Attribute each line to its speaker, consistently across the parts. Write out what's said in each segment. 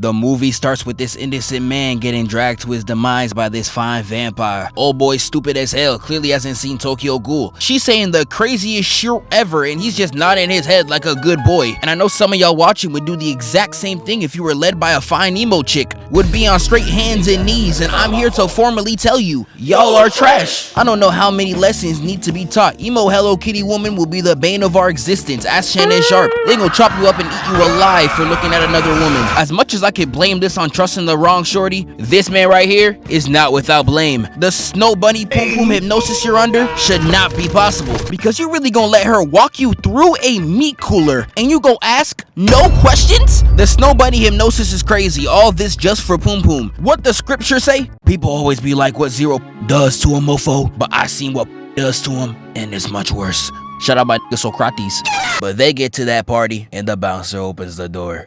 Speaker 1: The movie starts with this innocent man getting dragged to his demise by this fine vampire. Old boy's stupid as hell, clearly hasn't seen Tokyo Ghoul. She's saying the craziest shit ever and he's just nodding his head like a good boy. And I know some of y'all watching would do the exact same thing if you were led by a fine emo chick. Would be on straight hands and knees, and I'm here to formally tell you, y'all are trash. I don't know how many lessons need to be taught. Emo Hello Kitty woman will be the bane of our existence. Ask Shannon Sharp. They gon' chop you up and eat you alive for looking at another woman. As much as I could blame this on trusting the wrong shorty, this man right here is not without blame. The snow bunny poom poom hypnosis you're under should not be possible, because you're really gonna let her walk you through a meat cooler and you go ask no questions? The snow bunny hypnosis is crazy. All this just for poom poom. What the scripture say? People always be like what zero does to a mofo, but I seen what does to him and it's much worse. Shout out my nigga Socrates. But they get to that party and the bouncer opens the door.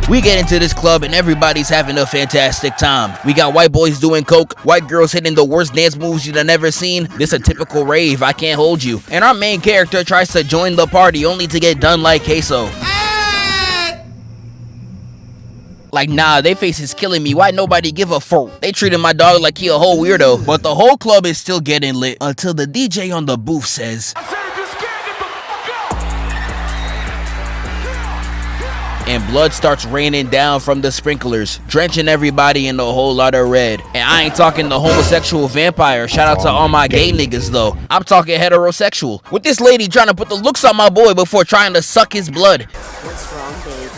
Speaker 1: We get into this club and everybody's having a fantastic time. We got white boys doing coke, white girls hitting the worst dance moves you've never seen. This a typical rave, I can't hold you. And our main character tries to join the party only to get done like queso. Like, nah, they face is killing me. Why nobody give a fuck? They treated my dog like he a whole weirdo. But the whole club is still getting lit until the DJ on the booth says, and blood starts raining down from the sprinklers, drenching everybody in a whole lot of red. And I ain't talking the homosexual vampire. Shout out to all my gay niggas though. I'm talking heterosexual. With this lady trying to put the looks on my boy before trying to suck his blood.
Speaker 2: What's wrong, baby?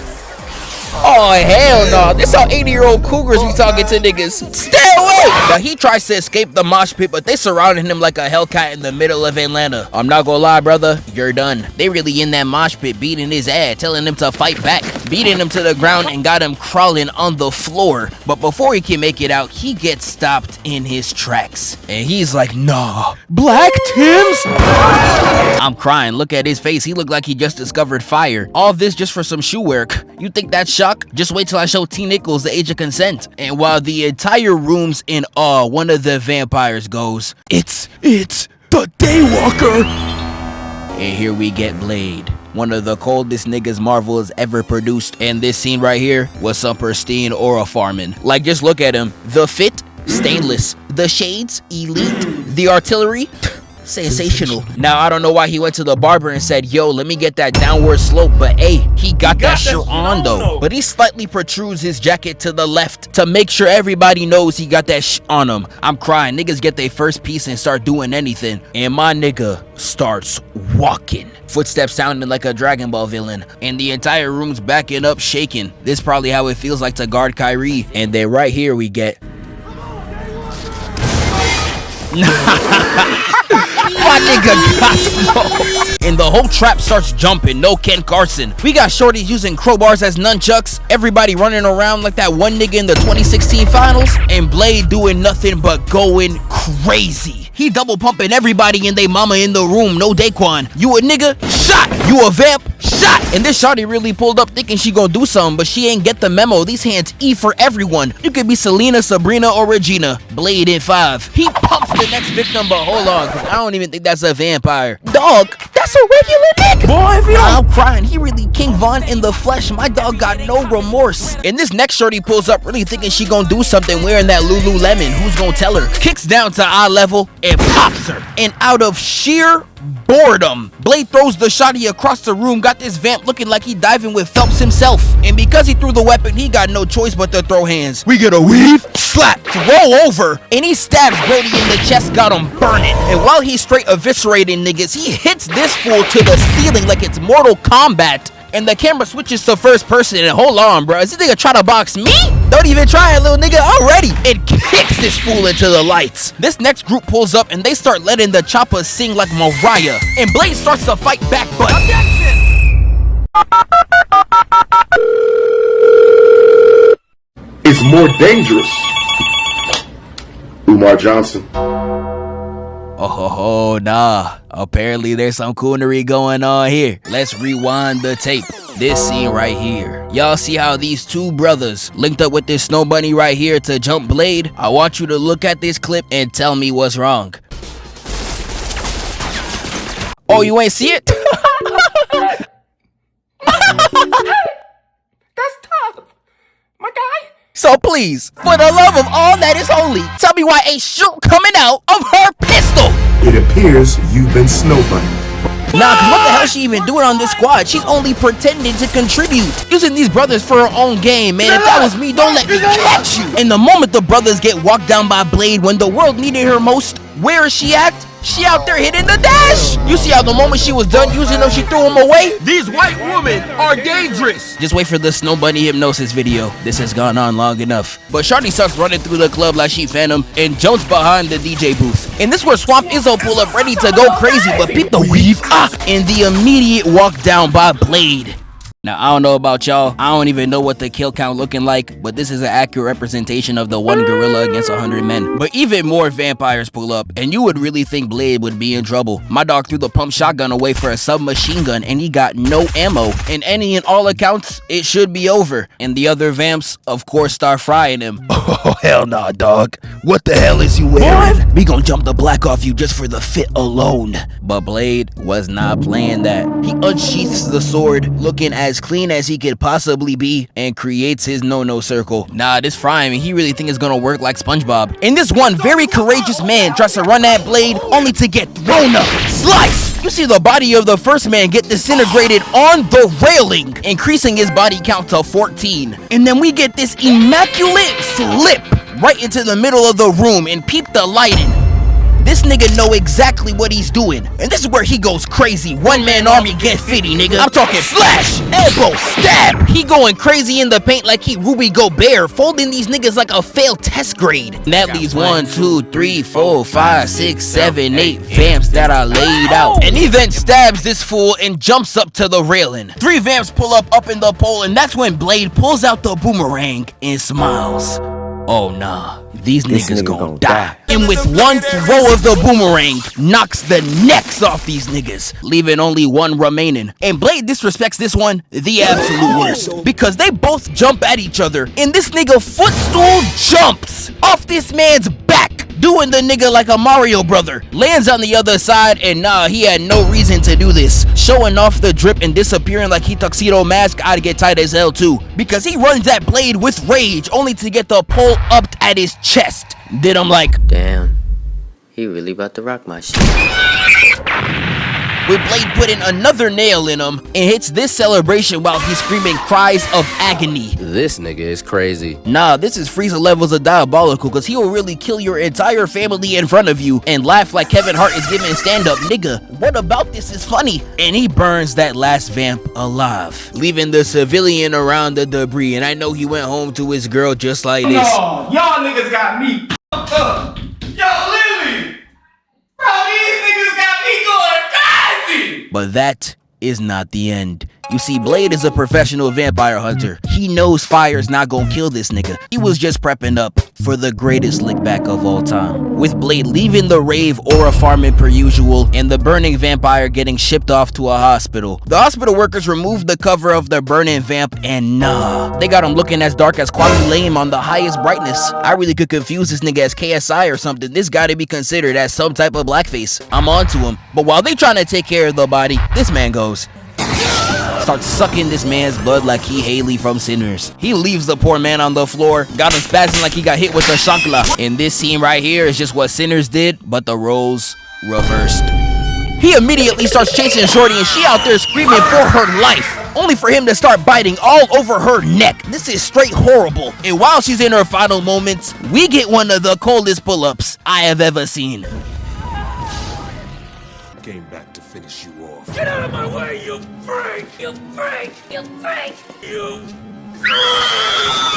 Speaker 1: Oh, hell no. This how 80-year-old cougars be talking to niggas. Stay away! Now, he tries to escape the mosh pit, but they surrounded him like a Hellcat in the middle of Atlanta. I'm not gonna lie, brother. You're done. They really in that mosh pit beating his ass, telling him to fight back, beating him to the ground and got him crawling on the floor. But before he can make it out, he gets stopped in his tracks. And he's like, nah. Black Tims? I'm crying. Look at his face. He looked like he just discovered fire. All this just for some shoe work. You think that's shock? Just wait till I show T. Nichols the age of consent. And while the entire room's in awe, one of the vampires goes, It's the Daywalker. And here we get Blade, one of the coldest niggas Marvel has ever produced. And this scene right here was some pristine aura farming. Like, just look at him. The fit, stainless. The shades, elite. The artillery, sensational. Now, I don't know why he went to the barber and said, yo, let me get that downward slope, but hey, he got that shit on though. But he slightly protrudes his jacket to the left to make sure everybody knows he got that shit on him. I'm crying. Niggas get their first piece and start doing anything. And my nigga starts walking. Footsteps sounding like a Dragon Ball villain. And the entire room's backing up, shaking. This is probably how it feels like to guard Kyrie. And then right here we get... My nigga got smoked. And the whole trap starts jumping. No Ken Carson. We got shorties using crowbars as nunchucks. Everybody running around like that one nigga in the 2016 finals. And Blade doing nothing but going crazy. He double pumping everybody and they mama in the room. No Daquan. You a nigga? Shot. You a vamp? Shot. And this shawty really pulled up thinking she gonna do something, but she ain't get the memo. These hands E for everyone. You could be Selena, Sabrina, or Regina. Blade in 5. He pumps the next victim, but hold on, cause I don't even think that's a vampire. Dog, that's a regular nigga. Boy, I'm crying. He really King Von in the flesh. My dog got no remorse. And this next shorty pulls up really thinking she gonna do something wearing that Lululemon. Who's gonna tell her? Kicks down to eye level and pops her. And out of sheer boredom, Blade throws the shotty across the room. Got this vamp looking like he diving with Phelps himself. And because he threw the weapon, he got no choice but to throw hands. We get a weave, slap, roll over, and he stabs Brody in the chest, got him burning. And while he's straight eviscerating niggas, he hits this fool to the ceiling like it's Mortal Kombat. And the camera switches to first person, and hold on, bro. Is this nigga trying to box me? Don't even try it, little nigga, already. It kicks this fool into the lights. This next group pulls up, and they start letting the chopper sing like Mariah. And Blade starts to fight back, but...
Speaker 3: It's more dangerous. Umar Johnson.
Speaker 1: Oh, nah. Apparently there's some coonery going on here. Let's rewind the tape. This scene right here. Y'all see how these two brothers linked up with this snow bunny right here to jump Blade? I want you to look at this clip and tell me what's wrong. Oh, you ain't see it?
Speaker 2: That's tough, my guy.
Speaker 1: So please, for the love of all that is holy, tell me why ain't shit coming out of her pistol.
Speaker 3: It appears you've been snowbunny.
Speaker 1: Nah, cause what the hell is she even doing on this squad? She's only pretending to contribute, using these brothers for her own game, man. If that was me, don't let me catch you. And the moment the brothers get walked down by Blade when the world needed her most, where is she at? She out there hitting the dash. You see how the moment she was done using them, she threw them away?
Speaker 2: These white women are dangerous.
Speaker 1: Just wait for the Snow Bunny hypnosis video. This has gone on long enough. But Shawty starts running through the club like she Phantom and jumps behind the DJ booth. And this where Swamp Izzo pull up ready to go crazy, but peep the weave and the immediate walk down by Blade. Now, I don't know about y'all, I don't even know what the kill count looking like, but this is an accurate representation of the one gorilla against 100 men. But even more vampires pull up, and you would really think Blade would be in trouble. My dog threw the pump shotgun away for a submachine gun, and he got no ammo. In any and all accounts, it should be over. And the other vamps, of course, start frying him. Oh, hell nah, dog. What the hell is you wearing? We gonna jump the black off you just for the fit alone. But Blade was not playing that. He unsheaths the sword, looking as clean as he could possibly be, and creates his no-no circle. Nah, this frying, he really think it's gonna work like SpongeBob. And this one very courageous man tries to run at Blade, only to get thrown up. Slice! You see the body of the first man get disintegrated on the railing, increasing his body count to 14. And then we get this immaculate flip right into the middle of the room, and peep the lighting. This nigga know exactly what he's doing, and this is where he goes crazy. One-man army get 50, nigga. I'm talking slash, elbow, stab. He going crazy in the paint like he Ruby Gobert, folding these niggas like a failed test grade. And that leaves 1, 2, 3, 4, 5, 6, 7, 8 vamps that are laid out. And he then stabs this fool and jumps up to the railing. 3 vamps pull up in the pole, and that's when Blade pulls out the boomerang and smiles. Oh nah, these niggas gon' die. And with one throw of the boomerang, knocks the necks off these niggas, leaving only one remaining. And Blade disrespects this one the absolute worst, because they both jump at each other, and this nigga footstool jumps off this man's back, doing the nigga like a Mario brother. Lands on the other side, and nah, he had no reason to do this. Showing off the drip and disappearing like he Tuxedo Mask, I'd get tight as hell too, because he runs at Blade with rage, only to get the pole up at his chest. Then I'm like,
Speaker 4: damn, he really about to rock my shit.
Speaker 1: With Blade putting another nail in him, and hits this celebration while he's screaming cries of agony.
Speaker 4: This nigga is crazy.
Speaker 1: Nah, this is Frieza levels of diabolical, cause he will really kill your entire family in front of you and laugh like Kevin Hart is giving stand-up. Nigga, what about this is funny? And he burns that last vamp alive, leaving the civilian around the debris. And I know he went home to his girl just like this.
Speaker 2: No, y'all niggas got me fucked up. Yo, Lily! Bro, these niggas got me going crazy!
Speaker 1: But that is not the end. You see, Blade is a professional vampire hunter. He knows fire's not gonna kill this nigga. He was just prepping up for the greatest lick back of all time. With Blade leaving the rave aura farming per usual, and the burning vampire getting shipped off to a hospital. The hospital workers removed the cover of the burning vamp, and nah, they got him looking as dark as Kwame Lame on the highest brightness. I really could confuse this nigga as KSI or something. This gotta be considered as some type of blackface. I'm onto him. But while they trying to take care of the body, this man goes, starts sucking this man's blood like he Haley from Sinners. He leaves the poor man on the floor, got him spazzing like he got hit with a shankla. And this scene right here is just what Sinners did, but the roles reversed. He immediately starts chasing Shorty, and she out there screaming for her life, only for him to start biting all over her neck. This is straight horrible. And while she's in her final moments, we get one of the coldest pull-ups I have ever seen.
Speaker 3: Came back to finish you off.
Speaker 2: Get out of my way, you freak! You freak! You freak! You...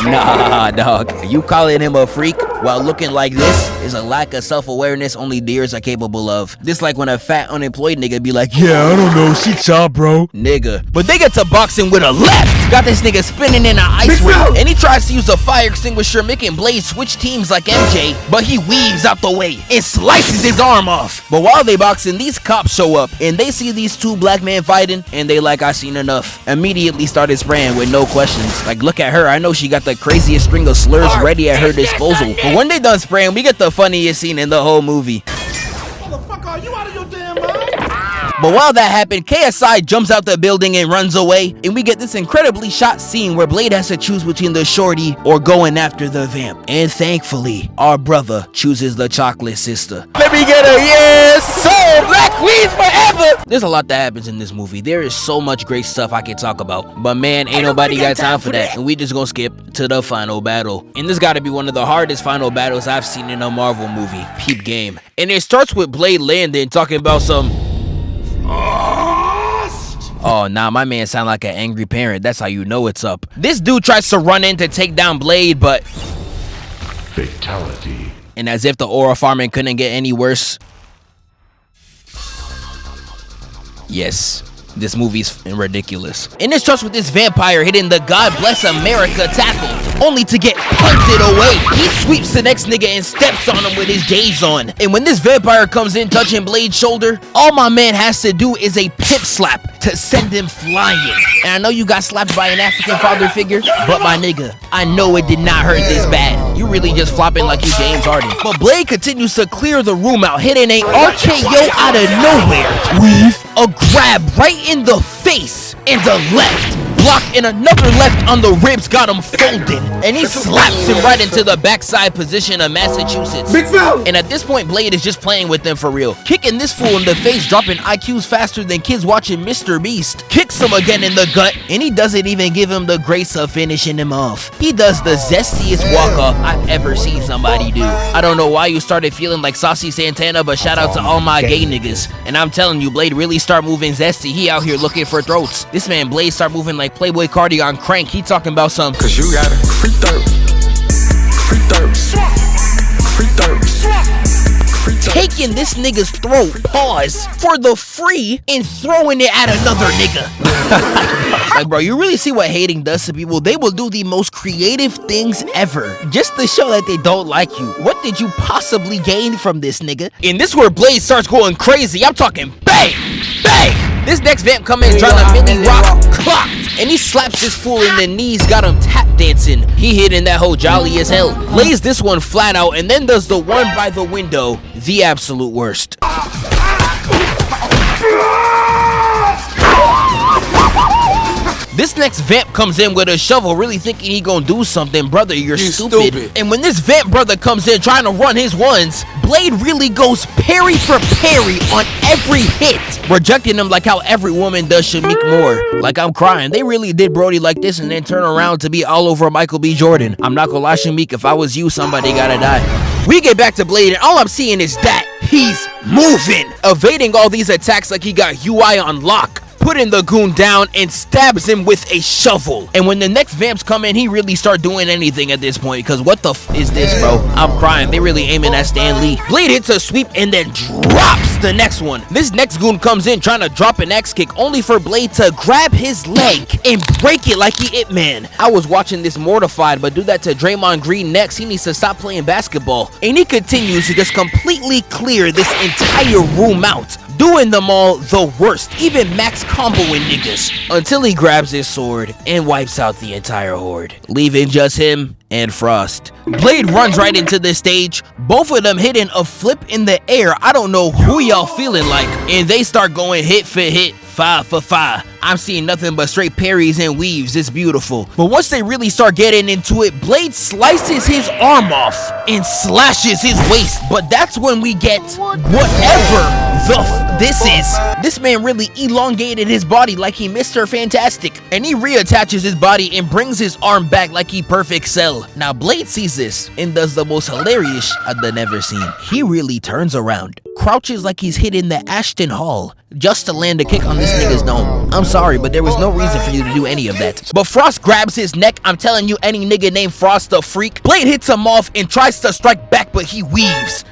Speaker 1: Nah, dog. You calling him a freak while looking like this is a lack of self-awareness only deers are capable of. This like when a fat unemployed nigga be like, yeah, I don't know, she chop, bro. Nigga. But they get to boxing with a left. Got this nigga spinning in an ice ring, and he tries to use a fire extinguisher, making Blade switch teams like MJ, but he weaves out the way and slices his arm off. But while they boxing, these cops show up, and they see these two black men fighting, and they like, I seen enough. Immediately started spraying with no questions. Like, look at her, I know she got the craziest string of slurs ready at her disposal. But when they done spraying, we get the funniest scene in the whole movie.
Speaker 2: Motherfucker, are you out of your damn mind?
Speaker 1: But while that happened, KSI jumps out the building and runs away, and we get this incredibly shot scene where Blade has to choose between the shorty or going after the vamp. And thankfully, our brother chooses the chocolate sister. Let me get a yes, sir! Black Queens forever! There's a lot that happens in this movie. There is so much great stuff I can talk about, but man, ain't nobody got time for that. And we just gonna skip to the final battle. And this gotta be one of the hardest final battles I've seen in a Marvel movie. Peep game. And it starts with Blade landing, talking about some... Oh, nah, my man sound like an angry parent. That's how you know it's up. This dude tries to run in to take down Blade, but...
Speaker 3: Fatality.
Speaker 1: And as if the aura farming couldn't get any worse. Yes. This movie's ridiculous. And it starts with this vampire hitting the God Bless America tackle, only to get punted away. He sweeps the next nigga and steps on him with his gaze on. And when this vampire comes in touching Blade's shoulder, all my man has to do is a pip slap to send him flying. And I know you got slapped by an African father figure, but my nigga, I know it did not hurt this bad. You really just flopping like you James Harden. But Blade continues to clear the room out, hitting a RKO out of nowhere. Weave, a grab right in the face, and a left. Block and another left on the ribs got him folded, and he slaps him right into the backside position of Massachusetts. And at this point, Blade is just playing with them for real. Kicking this fool in the face, dropping IQs faster than kids watching Mr. Beast. Kicks him again in the gut, and he doesn't even give him the grace of finishing him off. He does the zestiest walk-off I've ever seen somebody do. I don't know why you started feeling like Saucy Santana, but shout out to all my gay niggas. And I'm telling you, Blade really start moving zesty. He out here looking for throats. This man Blade start moving like Playboy Cardi on crank. He talking about some
Speaker 5: cause you got a free third, free third, free third, free third.
Speaker 1: Taking this nigga's throat, pause, for the free and throwing it at another nigga. Like, bro, you really see what hating does to people? They will do the most creative things ever just to show that they don't like you. What did you possibly gain from this, nigga? And this where Blade starts going crazy. I'm talking bang, bang. This next vamp come in trying to Millie Rock, clocked, and he slaps this fool in the knees, got him tap dancing. He hitting that hoe jolly as hell. Lays this one flat out and then does the one by the window, the absolute worst. This next vamp comes in with a shovel, really thinking he gonna do something. Brother, you're stupid. And when this vamp brother comes in trying to run his ones, Blade really goes parry for parry on every hit, rejecting him like how every woman does Shamik Moore. Like, I'm crying. They really did Brody like this and then turn around to be all over Michael B. Jordan. I'm not gonna lie, Shamik, if I was you, somebody gotta die. We get back to Blade and all I'm seeing is that he's moving, evading all these attacks like he got UI on lock. Putting the goon down and stabs him with a shovel. And when the next vamps come in, he really start doing anything at this point, because what the f is this, bro? I'm crying. They really aiming at Stan Lee. Blade hits a sweep and then drops the next one. This next goon comes in trying to drop an X kick, only for Blade to grab his leg and break it like he Ip Man. I was watching this mortified, but do that to Draymond Green next. He needs to stop playing basketball. And he continues to just completely clear this entire room out, doing them all the worst, even max comboing niggas, until he grabs his sword and wipes out the entire horde, leaving just him and Frost. Blade runs right into the stage, both of them hitting a flip in the air. I don't know who y'all feeling like, and they start going hit for hit, 5 for 5. I'm seeing nothing but straight parries and weaves. It's beautiful. But once they really start getting into it, Blade slices his arm off and slashes his waist. But that's when we get whatever the this is. This man really elongated his body like he Mr. Fantastic, and he reattaches his body and brings his arm back like he Perfect Cell. Now Blade sees this and does the most hilarious I've never seen. He really turns around, crouches like he's hitting the Ashton Hall just to land a kick on this nigga's dome. I'm sorry, but there was no reason for you to do any of that. But Frost grabs his neck. I'm telling you, any nigga named Frost a freak. Blade hits him off and tries to strike back, but he weaves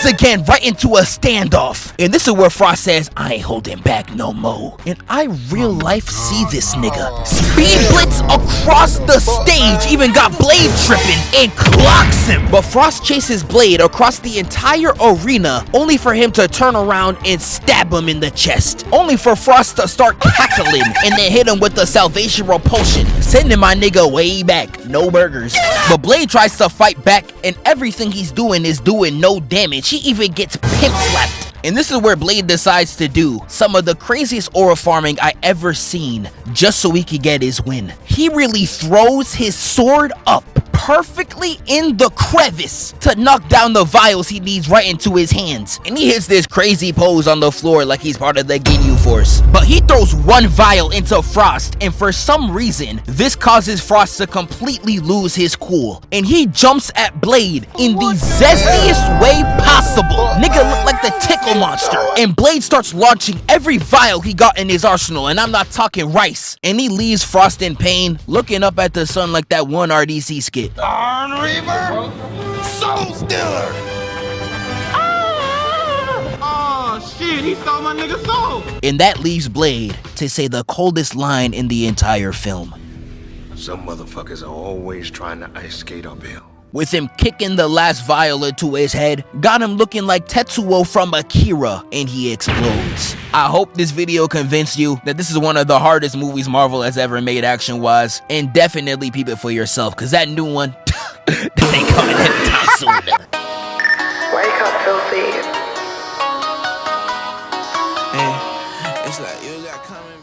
Speaker 1: again right into a standoff. And this is where Frost says, I ain't holding back no more. And I real life see this nigga speed blitz across the stage, even got Blade tripping and clocks him. But Frost chases Blade across the entire arena, only for him to turn around and stab him in the chest, only for Frost to start cackling and then hit him with the Salvation Repulsion, sending my nigga way back. No burgers. But Blade tries to fight back, and everything he's doing is doing no damage. He even gets pimp slapped. And this is where Blade decides to do some of the craziest aura farming I ever seen just so he could get his win. He really throws his sword up perfectly in the crevice to knock down the vials he needs right into his hands. And he hits this crazy pose on the floor like he's part of the Ginyu Force. But he throws one vial into Frost, and for some reason, this causes Frost to completely lose his cool. And he jumps at Blade in the zestiest way possible. Nigga look like the Tickle Monster. And Blade starts launching every vial he got in his arsenal, and I'm not talking rice. And he leaves Frost in pain, looking up at the sun like that one RDC skit.
Speaker 2: Arn Reaver, Soul Stealer. Oh shit, he stole my nigga soul.
Speaker 1: And that leaves Blade to say the coldest line in the entire film.
Speaker 3: Some motherfuckers are always trying to ice skate uphill.
Speaker 1: With him kicking the last vial into his head, got him looking like Tetsuo from Akira, and he explodes. I hope this video convinced you that this is one of the hardest movies Marvel has ever made action-wise, and definitely peep it for yourself, cause that new one, that ain't coming anytime soon.
Speaker 6: Wake up, filthy.
Speaker 5: Hey, it's like you got coming.